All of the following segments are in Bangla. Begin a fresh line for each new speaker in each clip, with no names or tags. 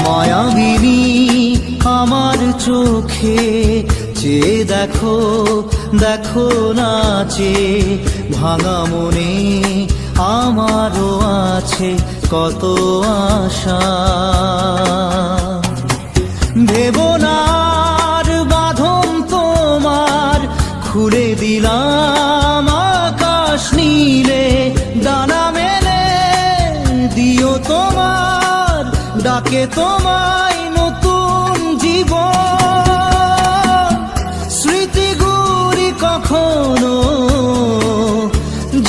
মায়াবিনী আমার চোখে চেয়ে দেখো, দেখো নাচে ভাঙা মনে আমারও আছে কত আশা। ভেবনার বাঁধন তোমার খুলে দিলাম আকাশ নীলে, ডানা মেলে দিও তোমার ডাকে তোমায় নতুন জীবন। স্মৃতিগুলি কখনো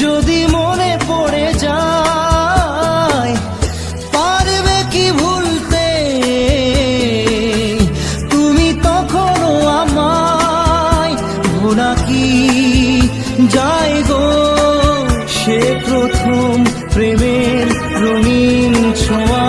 যদি মনে পড়ে যায়, পারবে কি ভুলতে তুমি তখনও আমায়? ভোলা কি যায় গো সে প্রথম প্রেমের রঙিন ছোঁয়া।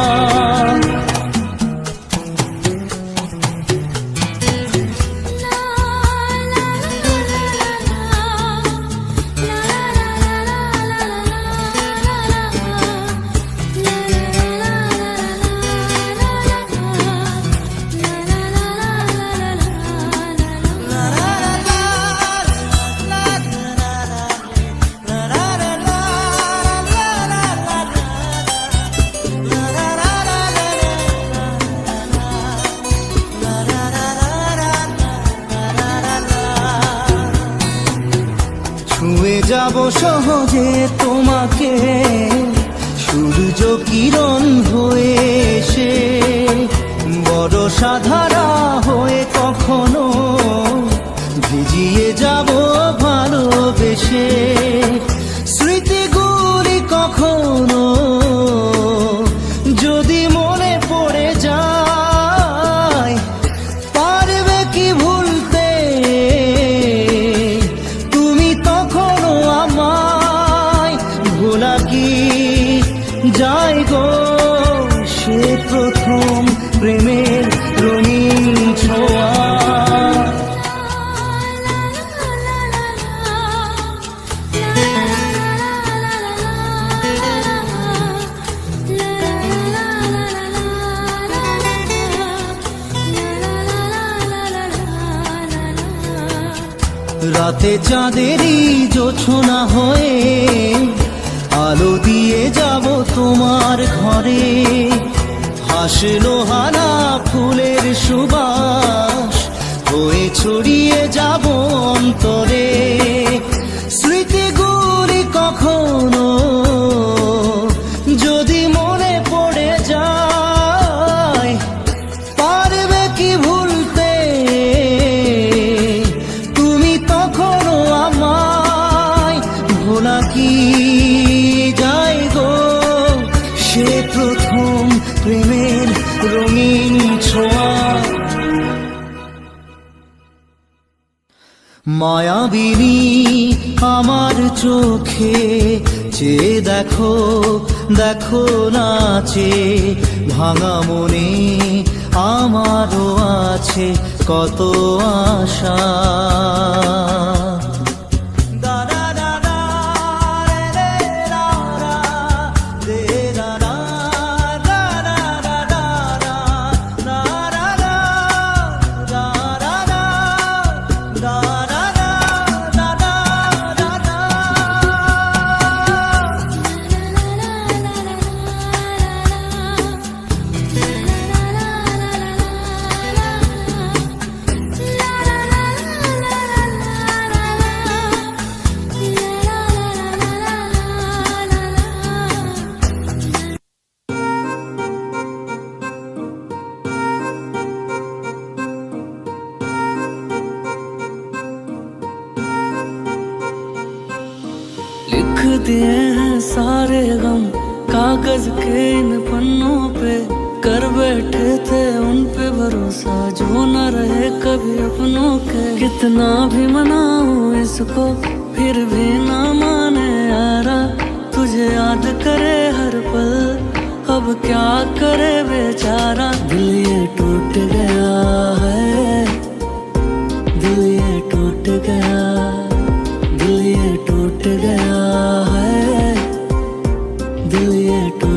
ছুঁয়ে যাব সহজে তোমাকে সূর্য কিরণ হয়ে এসে, বরষা ধারা হয়ে কখনো ভিজিয়ে যাব ভালোবেসে। স্মৃতিগুলি কখনো যদি মনে পড়ে যায়, পারবে কি ভুলতে তুমি তখনও আমায়? ভোলা কি যায় গো সে প্রথম প্রেমের রঙিন ছোঁয়া। রাতে চাঁদেরই জোছনা হয়ে আলো দিয়ে যাব তোমার ঘরে, হাসলো হানা ফুলের সুবাস হয়ে ছড়িয়ে যাব অন্তরে। স্মৃতিগুলি কখনো যদি মনে পড়ে যায়, পারবে কি ভুলতে তুমি তখনও আমায়? ভোলা কি যায় গো সে প্রথম প্রেমের রঙিন ছোঁয়া। মায়াবিনী আমার চোখে চেয়ে দেখো, দেখো নাচে ভাঙা মনে আমারও আছে কত আশা।
लिख दिए हैं सारे गम कागज के इन पन्नों पे, कर बैठे थे उन पे भरोसा जो न रहे कभी अपनों के। कितना भी मनाऊं इसको फिर भी ना माने यारा, तुझे याद करे हर पल अब क्या करे बेचारा। दिल ये टूट गया है, दिल ये टूट गया, दिल ये टूट गया है, दिल ये टूट